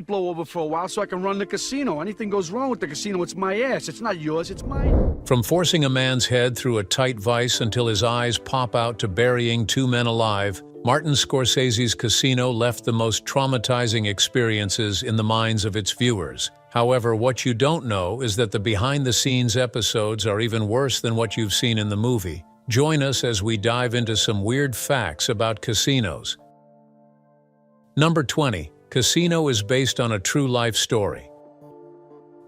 might blow over for a while so I can run the casino. Anything goes wrong with the casino, it's my ass. It's not yours, it's mine. From forcing a man's head through a tight vise until his eyes pop out to burying two men alive, Martin Scorsese's Casino left the most traumatizing experiences in the minds of its viewers. However, what you don't know is that the behind-the-scenes episodes are even worse than what you've seen in the movie. Join us as we dive into some weird facts about casinos. Number 20. Casino is based on a true-life story.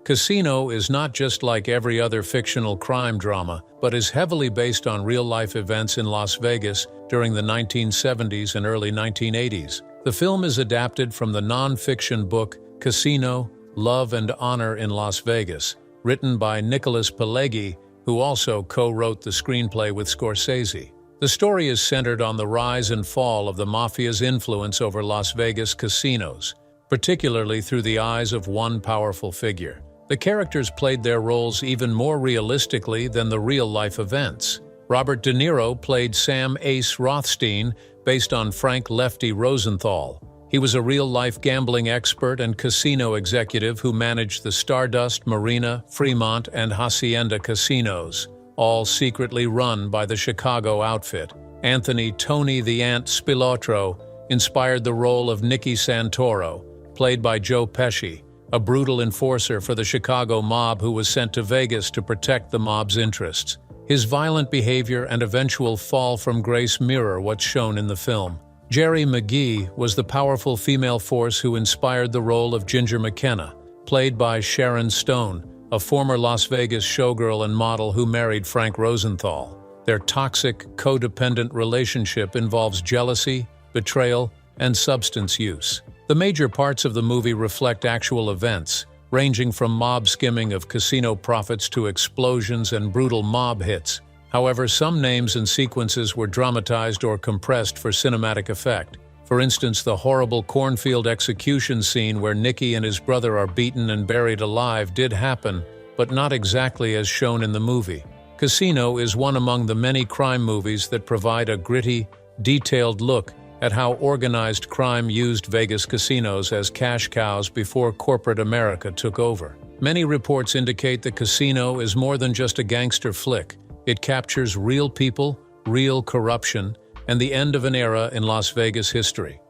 Casino is not just like every other fictional crime drama, but is heavily based on real-life events in Las Vegas during the 1970s and early 1980s. The film is adapted from the non-fiction book Casino, Love and Honor in Las Vegas, written by Nicholas Pileggi, who also co-wrote the screenplay with Scorsese. The story is centered on the rise and fall of the mafia's influence over Las Vegas casinos, particularly through the eyes of one powerful figure. The characters played their roles even more realistically than the real-life events. Robert De Niro played Sam Ace Rothstein, based on Frank Lefty Rosenthal. He was a real-life gambling expert and casino executive who managed the Stardust, Marina, Fremont, and Hacienda casinos, all secretly run by the Chicago outfit. Anthony "Tony the Ant" Spilotro inspired the role of Nicky Santoro, played by Joe Pesci, a brutal enforcer for the Chicago mob who was sent to Vegas to protect the mob's interests. His violent behavior and eventual fall from grace mirror what's shown in the film. Jerry McGee was the powerful female force who inspired the role of Ginger McKenna, played by Sharon Stone, a former Las Vegas showgirl and model who married Frank Rosenthal. Their toxic, codependent relationship involves jealousy, betrayal, and substance use. The major parts of the movie reflect actual events, ranging from mob skimming of casino profits to explosions and brutal mob hits. However, some names and sequences were dramatized or compressed for cinematic effect. For instance, the horrible cornfield execution scene where Nicky and his brother are beaten and buried alive did happen, but not exactly as shown in the movie. Casino is one among the many crime movies that provide a gritty, detailed look at how organized crime used Vegas casinos as cash cows before corporate America took over. Many reports indicate that Casino is more than just a gangster flick. It captures real people, real corruption, and the end of an era in Las Vegas history.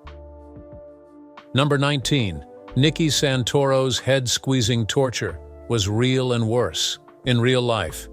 Number 19. Nicky Santoro's head-squeezing torture was real and worse in real life.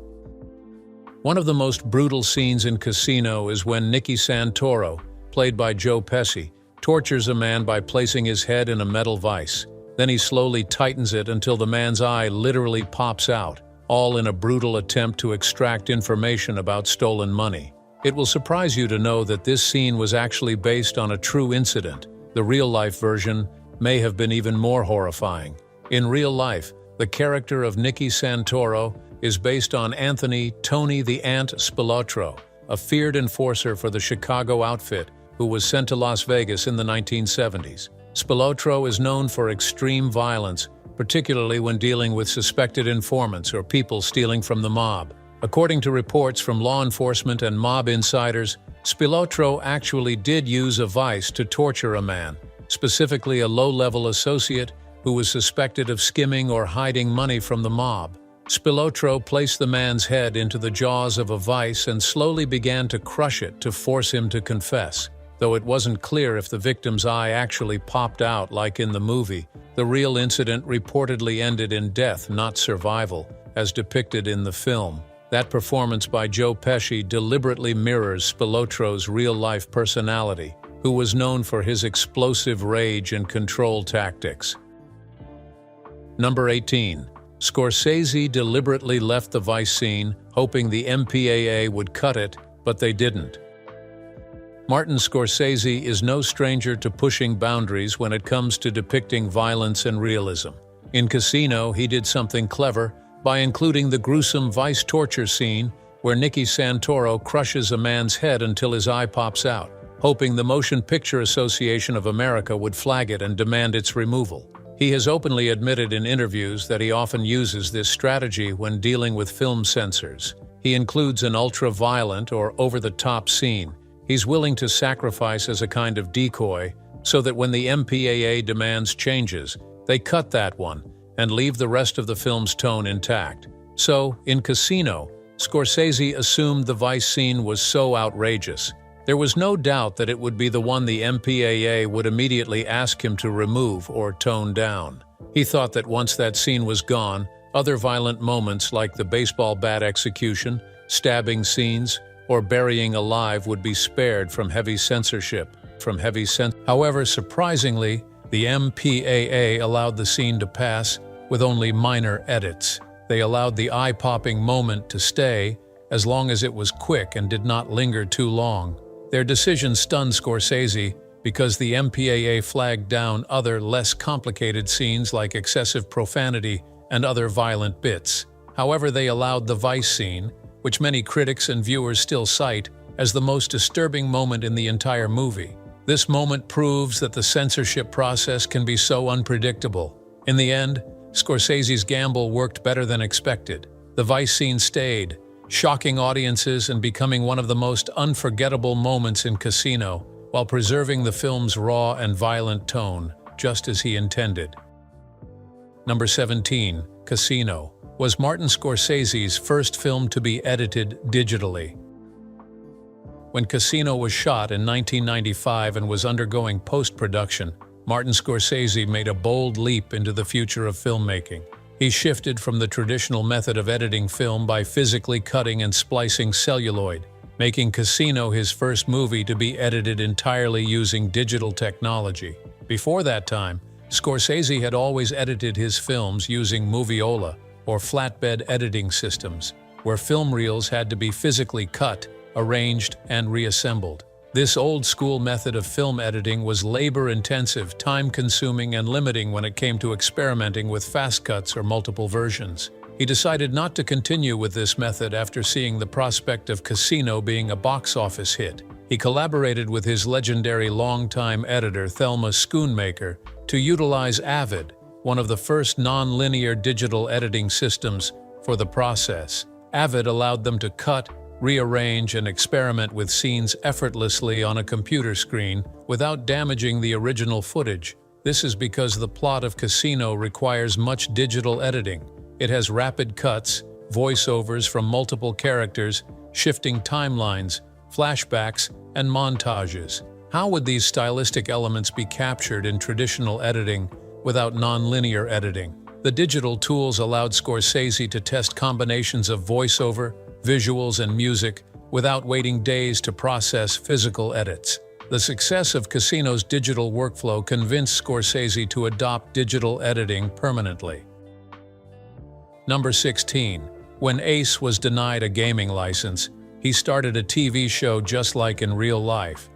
One of the most brutal scenes in Casino is when Nicky Santoro, played by Joe Pesci, tortures a man by placing his head in a metal vise. Then he slowly tightens it until the man's eye literally pops out, all in a brutal attempt to extract information about stolen money. It will surprise you to know that this scene was actually based on a true incident. The real-life version may have been even more horrifying. In real life, the character of Nicky Santoro is based on Anthony "Tony the Ant" Spilotro, a feared enforcer for the Chicago outfit who was sent to Las Vegas in the 1970s. Spilotro is known for extreme violence, particularly when dealing with suspected informants or people stealing from the mob. According to reports from law enforcement and mob insiders, Spilotro actually did use a vise to torture a man, specifically a low-level associate who was suspected of skimming or hiding money from the mob. Spilotro placed the man's head into the jaws of a vise and slowly began to crush it to force him to confess. Though it wasn't clear if the victim's eye actually popped out like in the movie, the real incident reportedly ended in death, not survival, as depicted in the film. That performance by Joe Pesci deliberately mirrors Spilotro's real-life personality, who was known for his explosive rage and control tactics. Number 18. Scorsese deliberately left the vice scene, hoping the MPAA would cut it, but they didn't. Martin Scorsese is no stranger to pushing boundaries when it comes to depicting violence and realism. In Casino, he did something clever by including the gruesome vice torture scene where Nicky Santoro crushes a man's head until his eye pops out, hoping the Motion Picture Association of America would flag it and demand its removal. He has openly admitted in interviews that he often uses this strategy when dealing with film censors. He includes an ultra-violent or over-the-top scene he's willing to sacrifice as a kind of decoy so that when the MPAA demands changes, They cut that one and leave the rest of the film's tone intact. So, in Casino, Scorsese assumed the vice scene was so outrageous. There was no doubt that it would be the one the MPAA would immediately ask him to remove or tone down. He thought that once that scene was gone, other violent moments like the baseball bat execution, stabbing scenes, or burying alive would be spared from heavy censorship. However, surprisingly, the MPAA allowed the scene to pass with only minor edits. They allowed the eye-popping moment to stay as long as it was quick and did not linger too long. Their decision stunned Scorsese because the MPAA flagged down other, less complicated scenes like excessive profanity and other violent bits. However, they allowed the vice scene, which many critics and viewers still cite as the most disturbing moment in the entire movie. This moment proves that the censorship process can be so unpredictable. In the end, Scorsese's gamble worked better than expected. The vice scene stayed, shocking audiences and becoming one of the most unforgettable moments in Casino, while preserving the film's raw and violent tone, just as he intended. Number 17, Casino, was Martin Scorsese's first film to be edited digitally. When Casino was shot in 1995 and was undergoing post-production, Martin Scorsese made a bold leap into the future of filmmaking. He shifted from the traditional method of editing film by physically cutting and splicing celluloid, making Casino his first movie to be edited entirely using digital technology. Before that time, Scorsese had always edited his films using moviola, or flatbed editing systems, where film reels had to be physically cut, arranged, and reassembled. This old-school method of film editing was labor-intensive, time-consuming, and limiting when it came to experimenting with fast cuts or multiple versions. He decided not to continue with this method after seeing the prospect of Casino being a box office hit. He collaborated with his legendary longtime editor Thelma Schoonmaker to utilize Avid, one of the first non-linear digital editing systems, for the process. Avid allowed them to cut, rearrange, and experiment with scenes effortlessly on a computer screen without damaging the original footage. This is because the plot of Casino requires much digital editing. It has rapid cuts, voiceovers from multiple characters, shifting timelines, flashbacks, and montages. How would these stylistic elements be captured in traditional editing without non-linear editing? The digital tools allowed Scorsese to test combinations of voiceover, visuals, and music without waiting days to process physical edits. The success of Casino's digital workflow convinced Scorsese to adopt digital editing permanently. Number 16. When Ace was denied a gaming license, he started a TV show just like in real life.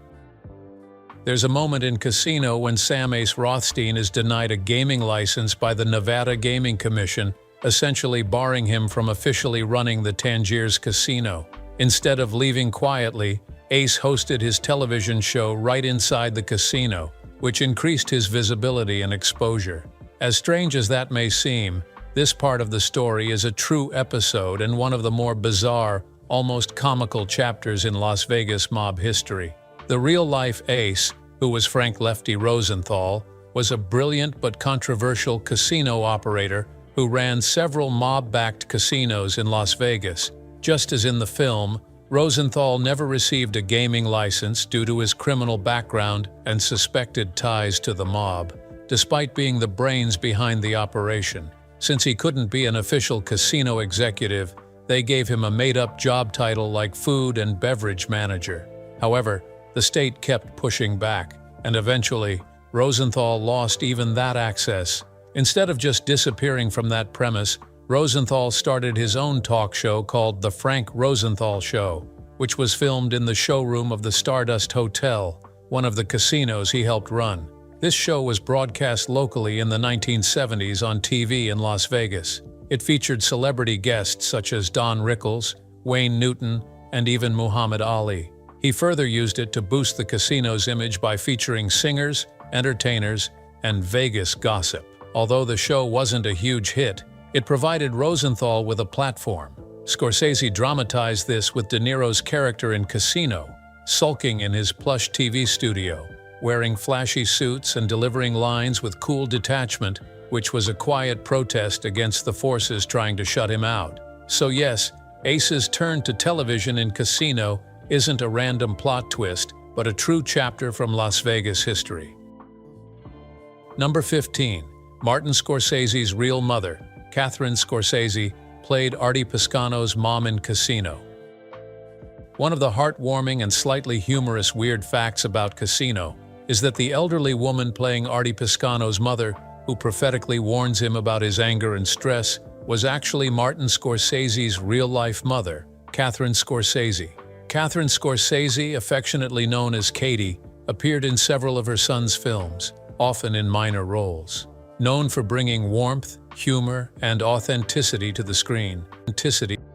There's a moment in Casino when Sam Ace Rothstein is denied a gaming license by the Nevada Gaming Commission, essentially barring him from officially running the Tangiers Casino. Instead of leaving quietly, Ace hosted his television show right inside the casino, which increased his visibility and exposure. As strange as that may seem, this part of the story is a true episode and one of the more bizarre, almost comical chapters in Las Vegas mob history. The real-life Ace, who was Frank "Lefty" Rosenthal, was a brilliant but controversial casino operator who ran several mob-backed casinos in Las Vegas. Just as in the film, Rosenthal never received a gaming license due to his criminal background and suspected ties to the mob, despite being the brains behind the operation. Since he couldn't be an official casino executive, they gave him a made-up job title like food and beverage manager. However, the state kept pushing back, and eventually, Rosenthal lost even that access. Instead of just disappearing from that premise, Rosenthal started his own talk show called The Frank Rosenthal Show, which was filmed in the showroom of the Stardust Hotel, one of the casinos he helped run. This show was broadcast locally in the 1970s on TV in Las Vegas. It featured celebrity guests such as Don Rickles, Wayne Newton, and even Muhammad Ali. He further used it to boost the casino's image by featuring singers, entertainers, and Vegas gossip. Although the show wasn't a huge hit, it provided Rosenthal with a platform. Scorsese dramatized this with De Niro's character in Casino, sulking in his plush TV studio, wearing flashy suits and delivering lines with cool detachment, which was a quiet protest against the forces trying to shut him out. So yes, Ace's turn to television in Casino isn't a random plot twist, but a true chapter from Las Vegas history. Number 15. Martin Scorsese's real mother, Catherine Scorsese, played Artie Piscano's mom in Casino. One of the heartwarming and slightly humorous weird facts about Casino is that the elderly woman playing Artie Piscano's mother, who prophetically warns him about his anger and stress, was actually Martin Scorsese's real-life mother, Catherine Scorsese. Catherine Scorsese, affectionately known as Katie, appeared in several of her son's films, often in minor roles. Known for bringing warmth, humor, and authenticity to the screen,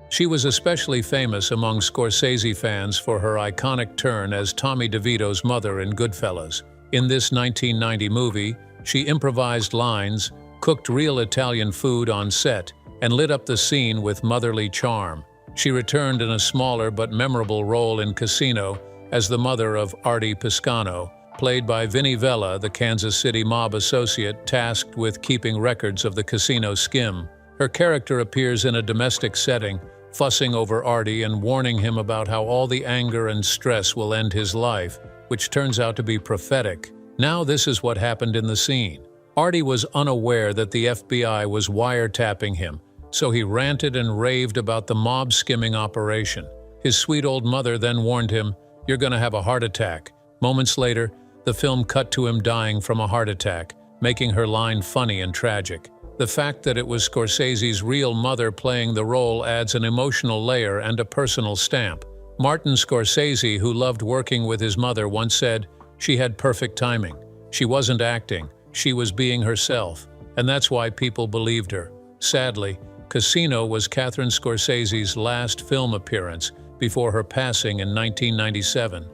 she was especially famous among Scorsese fans for her iconic turn as Tommy DeVito's mother in Goodfellas. In this 1990 movie, she improvised lines, cooked real Italian food on set, and lit up the scene with motherly charm. She returned in a smaller but memorable role in Casino as the mother of Artie Piscano, played by Vinnie Vella, the Kansas City mob associate tasked with keeping records of the casino skim. Her character appears in a domestic setting, fussing over Artie and warning him about how all the anger and stress will end his life, which turns out to be prophetic. Now this is what happened in the scene. Artie was unaware that the FBI was wiretapping him, so he ranted and raved about the mob skimming operation. His sweet old mother then warned him, "You're gonna have a heart attack." Moments later, the film cut to him dying from a heart attack, making her line funny and tragic. The fact that it was Scorsese's real mother playing the role adds an emotional layer and a personal stamp. Martin Scorsese, who loved working with his mother, once said, "She had perfect timing. She wasn't acting, she was being herself, and that's why people believed her." Sadly, Casino was Catherine Scorsese's last film appearance before her passing in 1997.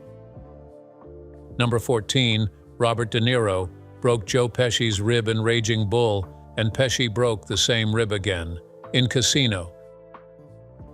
Number 14. Robert De Niro broke Joe Pesci's rib in Raging Bull, and Pesci broke the same rib again in Casino.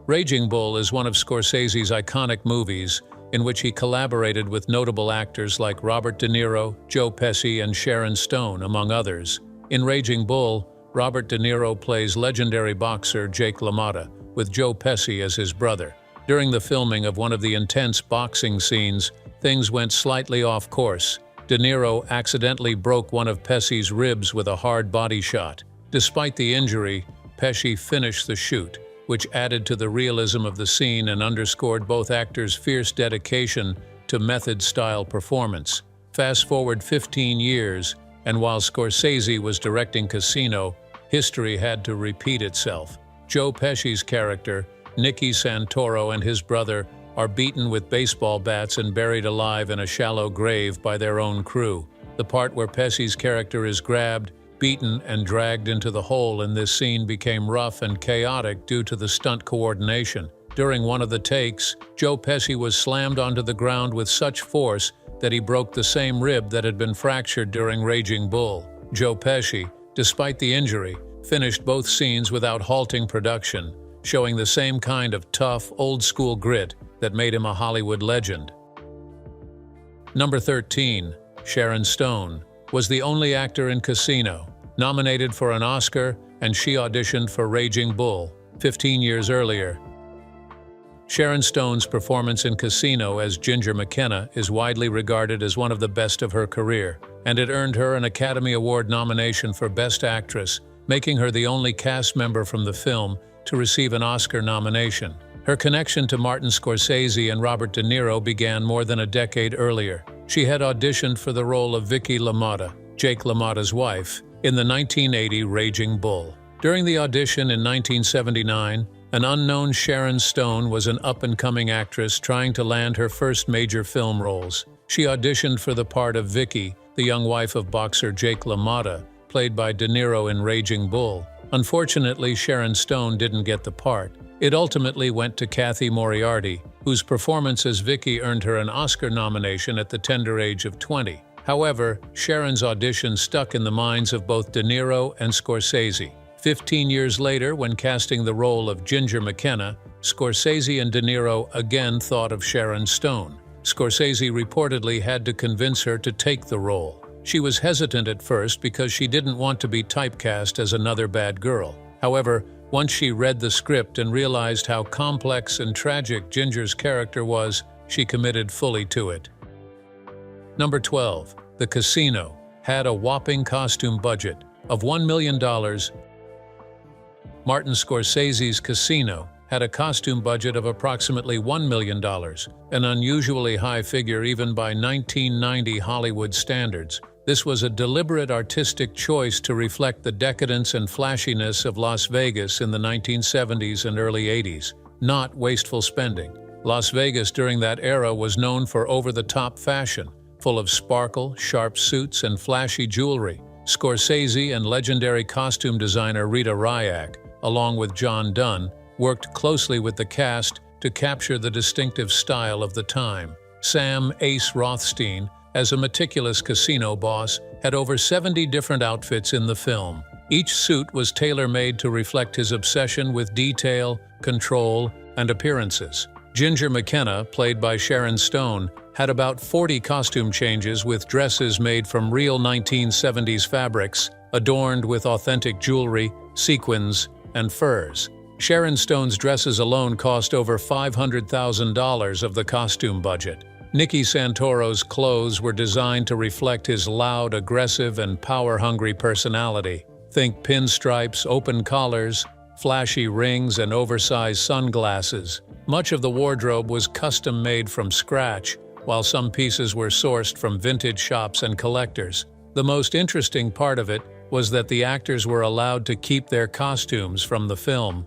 Raging Bull is one of Scorsese's iconic movies in which he collaborated with notable actors like Robert De Niro, Joe Pesci, and Sharon Stone, among others. In Raging Bull, Robert De Niro plays legendary boxer Jake LaMotta, with Joe Pesci as his brother. During the filming of one of the intense boxing scenes, things went slightly off course. De Niro accidentally broke one of Pesci's ribs with a hard body shot. Despite the injury, Pesci finished the shoot, which added to the realism of the scene and underscored both actors' fierce dedication to method-style performance. Fast forward 15 years, and while Scorsese was directing Casino, history had to repeat itself. Joe Pesci's character, Nicky Santoro, and his brother are beaten with baseball bats and buried alive in a shallow grave by their own crew. The part where Pesci's character is grabbed, beaten, and dragged into the hole in this scene became rough and chaotic due to the stunt coordination. During one of the takes, Joe Pesci was slammed onto the ground with such force that he broke the same rib that had been fractured during Raging Bull. Joe Pesci, despite the injury, finished both scenes without halting production, showing the same kind of tough, old-school grit that made him a Hollywood legend. Number 13. Sharon Stone was the only actor in Casino nominated for an Oscar, and she auditioned for Raging Bull 15 years earlier. Sharon Stone's performance in Casino as Ginger McKenna is widely regarded as one of the best of her career, and it earned her an Academy Award nomination for Best Actress, making her the only cast member from the film to receive an Oscar nomination. Her connection to Martin Scorsese and Robert De Niro began more than a decade earlier. She had auditioned for the role of Vicky LaMotta, Jake LaMotta's wife, in the 1980 Raging Bull. During the audition in 1979, an unknown Sharon Stone was an up-and-coming actress trying to land her first major film roles. She auditioned for the part of Vicky, the young wife of boxer Jake LaMotta, played by De Niro in Raging Bull. Unfortunately, Sharon Stone didn't get the part. It ultimately went to Kathy Moriarty, whose performance as Vicky earned her an Oscar nomination at the tender age of 20. However, Sharon's audition stuck in the minds of both De Niro and Scorsese. 15 years later, when casting the role of Ginger McKenna, Scorsese and De Niro again thought of Sharon Stone. Scorsese reportedly had to convince her to take the role. She was hesitant at first because she didn't want to be typecast as another bad girl. However, once she read the script and realized how complex and tragic Ginger's character was, she committed fully to it. Number 12. The Casino had a whopping costume budget of $1 million. Martin Scorsese's Casino had a costume budget of approximately $1 million, an unusually high figure even by 1990 Hollywood standards. This was a deliberate artistic choice to reflect the decadence and flashiness of Las Vegas in the 1970s and early 80s, not wasteful spending. Las Vegas during that era was known for over-the-top fashion, full of sparkle, sharp suits, and flashy jewelry. Scorsese and legendary costume designer Rita Ryak, along with John Dunn, worked closely with the cast to capture the distinctive style of the time. Sam Ace Rothstein, as a meticulous casino boss, had over 70 different outfits in the film. Each suit was tailor-made to reflect his obsession with detail, control, and appearances. Ginger McKenna, played by Sharon Stone, had about 40 costume changes with dresses made from real 1970s fabrics, adorned with authentic jewelry, sequins, and furs. Sharon Stone's dresses alone cost over $500,000 of the costume budget. Nicky Santoro's clothes were designed to reflect his loud, aggressive, and power-hungry personality. Think pinstripes, open collars, flashy rings, and oversized sunglasses. Much of the wardrobe was custom-made from scratch, while some pieces were sourced from vintage shops and collectors. The most interesting part of it was that the actors were allowed to keep their costumes from the film.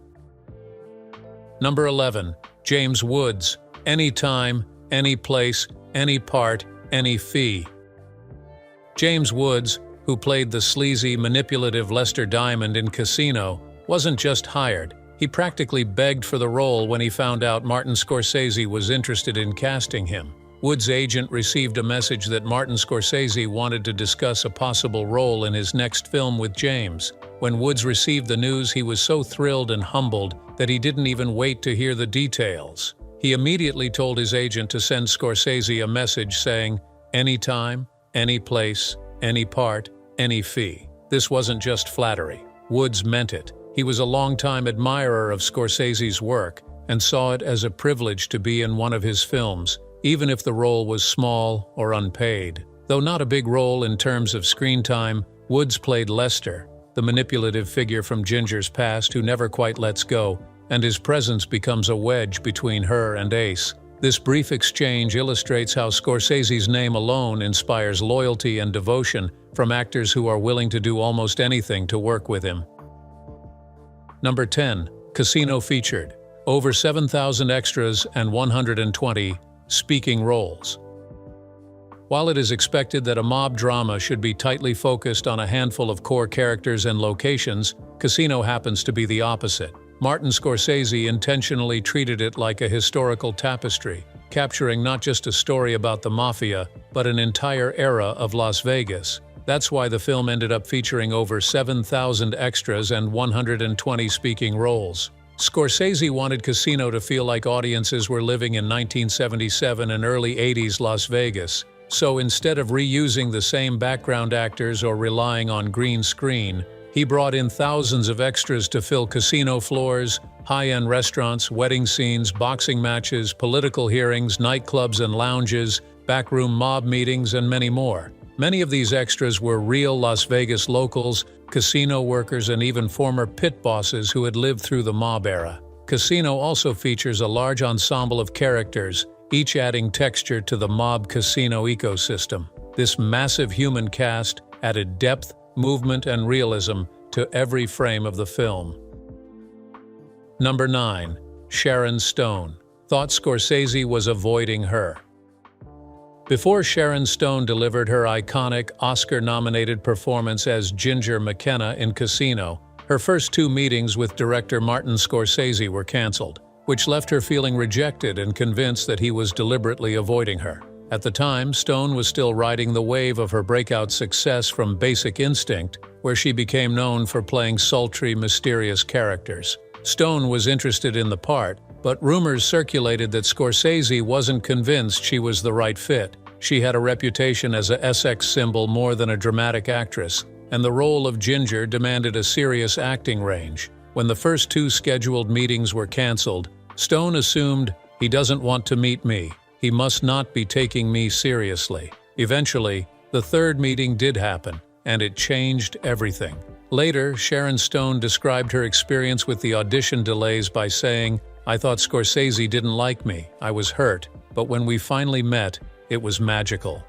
Number 11. James Woods. Anytime, any place, any part, any fee. James Woods, who played the sleazy, manipulative Lester Diamond in Casino, wasn't just hired. He practically begged for the role when he found out Martin Scorsese was interested in casting him. Woods' agent received a message that Martin Scorsese wanted to discuss a possible role in his next film with James. When Woods received the news, he was so thrilled and humbled that he didn't even wait to hear the details. He immediately told his agent to send Scorsese a message saying, "Anytime, any place, any part, any fee." This wasn't just flattery. Woods meant it. He was a longtime admirer of Scorsese's work and saw it as a privilege to be in one of his films, even if the role was small or unpaid. Though not a big role in terms of screen time, Woods played Lester, the manipulative figure from Ginger's past who never quite lets go, and his presence becomes a wedge between her and Ace. This brief exchange illustrates how Scorsese's name alone inspires loyalty and devotion from actors who are willing to do almost anything to work with him. Number 10. Casino featured over 7,000 extras and 120 speaking roles. While it is expected that a mob drama should be tightly focused on a handful of core characters and locations, Casino happens to be the opposite. Martin Scorsese intentionally treated it like a historical tapestry, capturing not just a story about the mafia, but an entire era of Las Vegas. That's why the film ended up featuring over 7,000 extras and 120 speaking roles. Scorsese wanted Casino to feel like audiences were living in 1977 and early 80s Las Vegas. So instead of reusing the same background actors or relying on green screen, he brought in thousands of extras to fill casino floors, high-end restaurants, wedding scenes, boxing matches, political hearings, nightclubs and lounges, backroom mob meetings, and many more. Many of these extras were real Las Vegas locals, casino workers, and even former pit bosses who had lived through the mob era. Casino also features a large ensemble of characters, each adding texture to the mob casino ecosystem. This massive human cast added depth, movement, and realism to every frame of the film. Number 9. Sharon Stone. Thought Scorsese was avoiding her. Before Sharon Stone delivered her iconic Oscar-nominated performance as Ginger McKenna in Casino, her first two meetings with director Martin Scorsese were canceled, which left her feeling rejected and convinced that he was deliberately avoiding her. At the time, Stone was still riding the wave of her breakout success from Basic Instinct, where she became known for playing sultry, mysterious characters. Stone was interested in the part, but rumors circulated that Scorsese wasn't convinced she was the right fit. She had a reputation as a sex symbol more than a dramatic actress, and the role of Ginger demanded a serious acting range. When the first two scheduled meetings were canceled, Stone assumed, "He doesn't want to meet me. He must not be taking me seriously." Eventually, the third meeting did happen, and it changed everything. Later, Sharon Stone described her experience with the audition delays by saying, "I thought Scorsese didn't like me. I was hurt, but when we finally met, it was magical."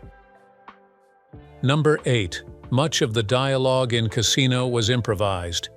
Number 8. Much of the dialogue in Casino was improvised.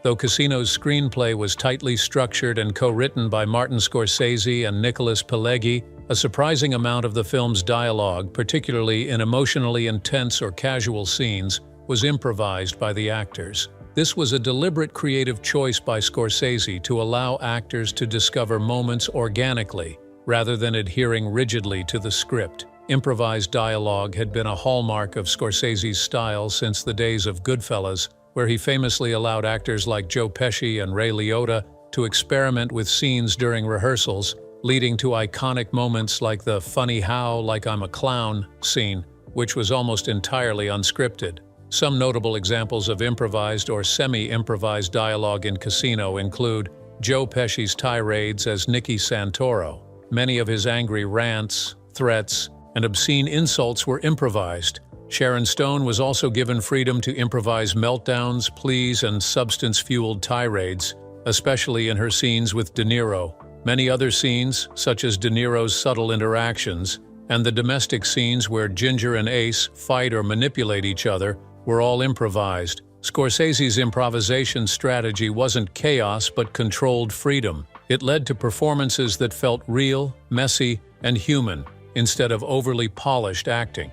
Though Casino's screenplay was tightly structured and co-written by Martin Scorsese and Nicholas Pileggi, a surprising amount of the film's dialogue, particularly in emotionally intense or casual scenes, was improvised by the actors. This was a deliberate creative choice by Scorsese to allow actors to discover moments organically, rather than adhering rigidly to the script. Improvised dialogue had been a hallmark of Scorsese's style since the days of Goodfellas, where he famously allowed actors like Joe Pesci and Ray Liotta to experiment with scenes during rehearsals, leading to iconic moments like the "funny how, like I'm a clown" scene, which was almost entirely unscripted. Some notable examples of improvised or semi-improvised dialogue in Casino include Joe Pesci's tirades as Nicky Santoro. Many of his angry rants, threats, and obscene insults were improvised. Sharon Stone was also given freedom to improvise meltdowns, pleas, and substance-fueled tirades, especially in her scenes with De Niro. Many other scenes, such as De Niro's subtle interactions, and the domestic scenes where Ginger and Ace fight or manipulate each other, were all improvised. Scorsese's improvisation strategy wasn't chaos but controlled freedom. It led to performances that felt real, messy, and human, instead of overly polished acting.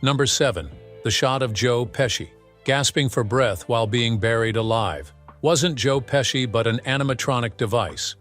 Number 7. The shot of Joe Pesci, gasping for breath while being buried alive. Wasn't Joe Pesci but an animatronic device?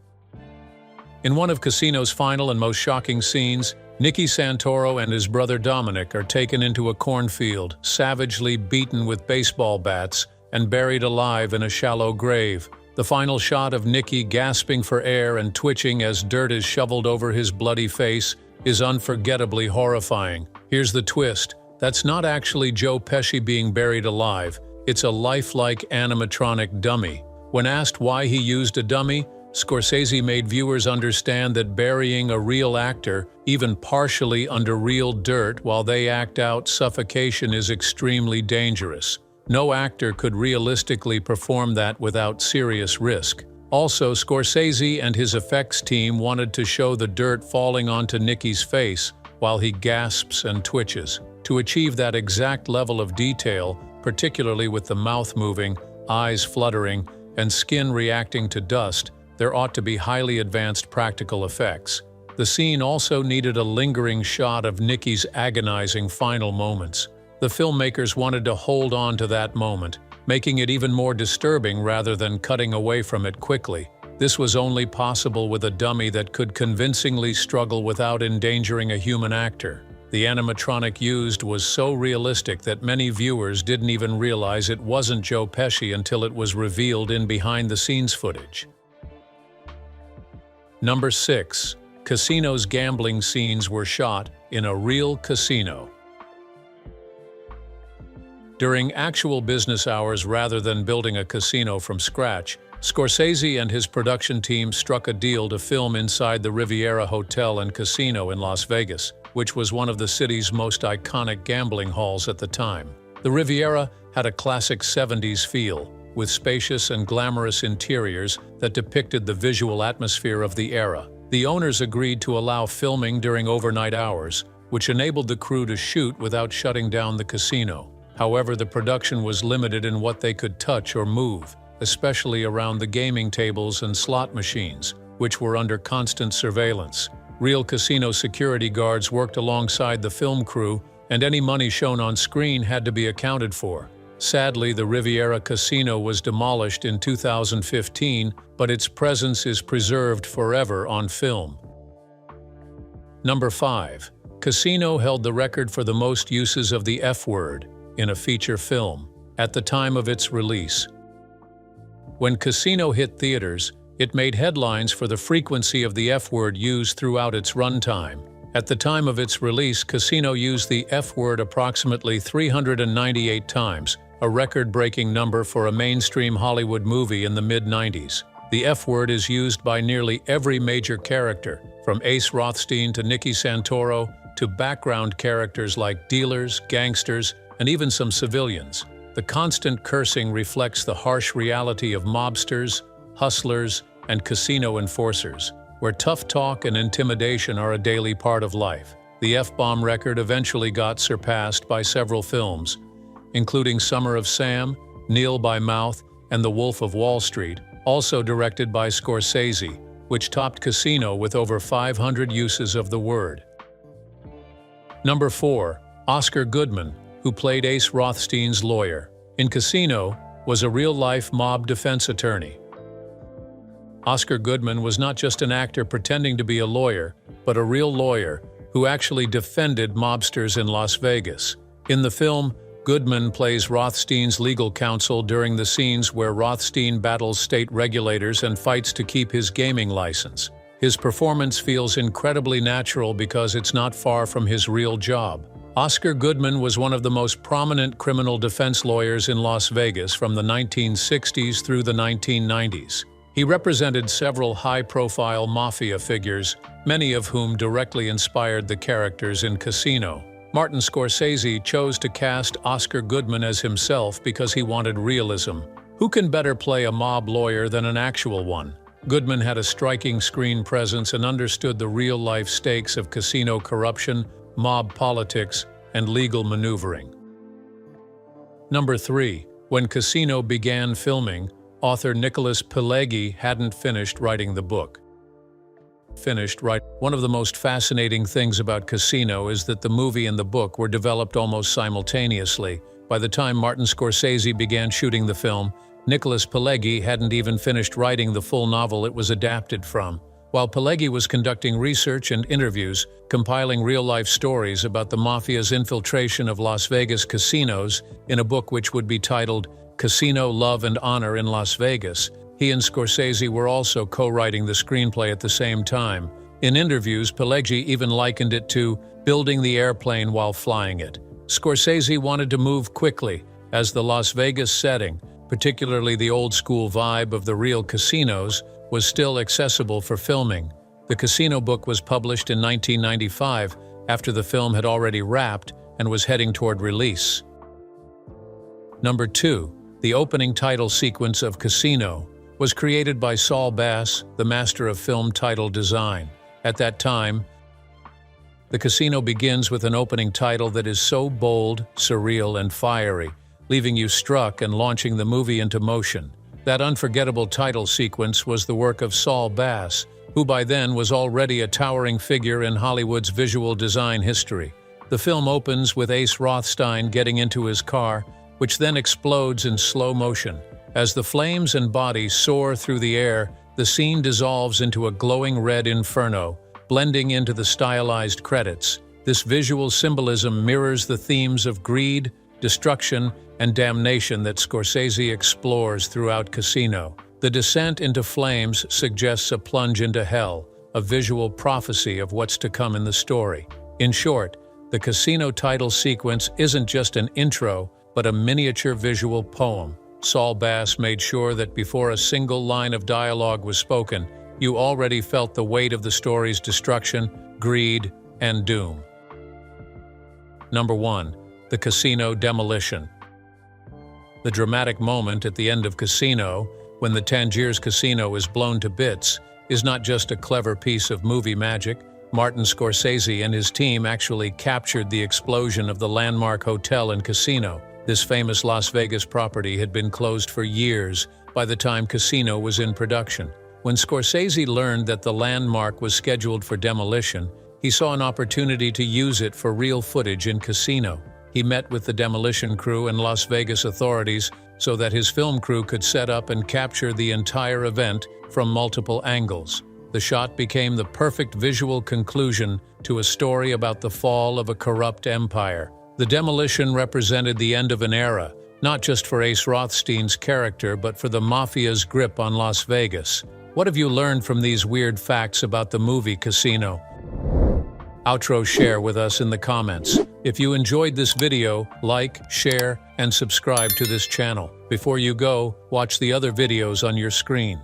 In one of Casino's final and most shocking scenes, Nicky Santoro and his brother Dominic are taken into a cornfield, savagely beaten with baseball bats, and buried alive in a shallow grave. The final shot of Nicky gasping for air and twitching as dirt is shoveled over his bloody face is unforgettably horrifying. Here's the twist. That's not actually Joe Pesci being buried alive. It's a lifelike animatronic dummy. When asked why he used a dummy, Scorsese made viewers understand that burying a real actor, even partially under real dirt while they act out suffocation, is extremely dangerous. No actor could realistically perform that without serious risk. Also, Scorsese and his effects team wanted to show the dirt falling onto Nicky's face while he gasps and twitches. To achieve that exact level of detail, particularly with the mouth moving, eyes fluttering, and skin reacting to dust, there ought to be highly advanced practical effects. The scene also needed a lingering shot of Nicky's agonizing final moments. The filmmakers wanted to hold on to that moment, making it even more disturbing rather than cutting away from it quickly. This was only possible with a dummy that could convincingly struggle without endangering a human actor. The animatronic used was so realistic that many viewers didn't even realize it wasn't Joe Pesci until it was revealed in behind-the-scenes footage. Number 6. Casino's gambling scenes were shot in a real casino. During actual business hours rather than building a casino from scratch, Scorsese and his production team struck a deal to film inside the Riviera Hotel and Casino in Las Vegas, which was one of the city's most iconic gambling halls at the time. The Riviera had a classic 70s feel, with spacious and glamorous interiors that depicted the visual atmosphere of the era. The owners agreed to allow filming during overnight hours, which enabled the crew to shoot without shutting down the casino. However, the production was limited in what they could touch or move, especially around the gaming tables and slot machines, which were under constant surveillance. Real casino security guards worked alongside the film crew, and any money shown on screen had to be accounted for. Sadly, the Riviera Casino was demolished in 2015, but its presence is preserved forever on film. Number 5. Casino held the record for the most uses of the F-word in a feature film at the time of its release. When Casino hit theaters, it made headlines for the frequency of the F-word used throughout its runtime, At the time of its release, Casino used the F word approximately 398 times, a record-breaking number for a mainstream Hollywood movie in the mid-90s. The F word is used by nearly every major character, from Ace Rothstein to Nicky Santoro to background characters like dealers, gangsters, and even some civilians. The constant cursing reflects the harsh reality of mobsters, hustlers, and casino enforcers, where tough talk and intimidation are a daily part of life. The F-bomb record eventually got surpassed by several films, including Summer of Sam, Kneel by Mouth, and The Wolf of Wall Street, also directed by Scorsese, which topped Casino with over 500 uses of the word. Number 4. Oscar Goodman, who played Ace Rothstein's lawyer in Casino, was a real-life mob defense attorney. Oscar Goodman was not just an actor pretending to be a lawyer, but a real lawyer who actually defended mobsters in Las Vegas. In the film, Goodman plays Rothstein's legal counsel during the scenes where Rothstein battles state regulators and fights to keep his gaming license. His performance feels incredibly natural because it's not far from his real job. Oscar Goodman was one of the most prominent criminal defense lawyers in Las Vegas from the 1960s through the 1990s. He represented several high-profile mafia figures, many of whom directly inspired the characters in Casino. Martin Scorsese chose to cast Oscar Goodman as himself because he wanted realism. Who can better play a mob lawyer than an actual one? Goodman had a striking screen presence and understood the real-life stakes of casino corruption, mob politics, and legal maneuvering. Number 3. When Casino began filming, author Nicholas Pileggi hadn't finished writing the book. One of the most fascinating things about Casino is that the movie and the book were developed almost simultaneously. By the time Martin Scorsese began shooting the film, Nicholas Pileggi hadn't even finished writing the full novel it was adapted from. While Pileggi was conducting research and interviews, compiling real-life stories about the mafia's infiltration of Las Vegas casinos in a book which would be titled Casino, Love and Honor in Las Vegas, he and Scorsese were also co-writing the screenplay at the same time. In interviews, Pileggi even likened it to building the airplane while flying it. Scorsese wanted to move quickly, as the Las Vegas setting, particularly the old-school vibe of the real casinos, was still accessible for filming. The Casino book was published in 1995, after the film had already wrapped and was heading toward release. Number 2. The opening title sequence of Casino was created by Saul Bass, the master of film title design. At that time, the Casino begins with an opening title that is so bold, surreal, and fiery, leaving you struck and launching the movie into motion. That unforgettable title sequence was the work of Saul Bass, who by then was already a towering figure in Hollywood's visual design history. The film opens with Ace Rothstein getting into his car, which then explodes in slow motion. As the flames and bodies soar through the air, the scene dissolves into a glowing red inferno, blending into the stylized credits. This visual symbolism mirrors the themes of greed, destruction, and damnation that Scorsese explores throughout Casino. The descent into flames suggests a plunge into hell, a visual prophecy of what's to come in the story. In short, the Casino title sequence isn't just an intro, but a miniature visual poem. Saul Bass made sure that before a single line of dialogue was spoken, you already felt the weight of the story's destruction, greed, and doom. Number 1. The Casino demolition. The dramatic moment at the end of Casino, when the Tangiers Casino is blown to bits, is not just a clever piece of movie magic. Martin Scorsese and his team actually captured the explosion of the landmark hotel and casino. This famous Las Vegas property had been closed for years by the time Casino was in production. When Scorsese learned that the landmark was scheduled for demolition, he saw an opportunity to use it for real footage in Casino. He met with the demolition crew and Las Vegas authorities so that his film crew could set up and capture the entire event from multiple angles. The shot became the perfect visual conclusion to a story about the fall of a corrupt empire. The demolition represented the end of an era, not just for Ace Rothstein's character, but for the mafia's grip on Las Vegas. What have you learned from these weird facts about the movie Casino? Outro share with us in the comments. If you enjoyed this video, like, share, and subscribe to this channel. Before you go, watch the other videos on your screen.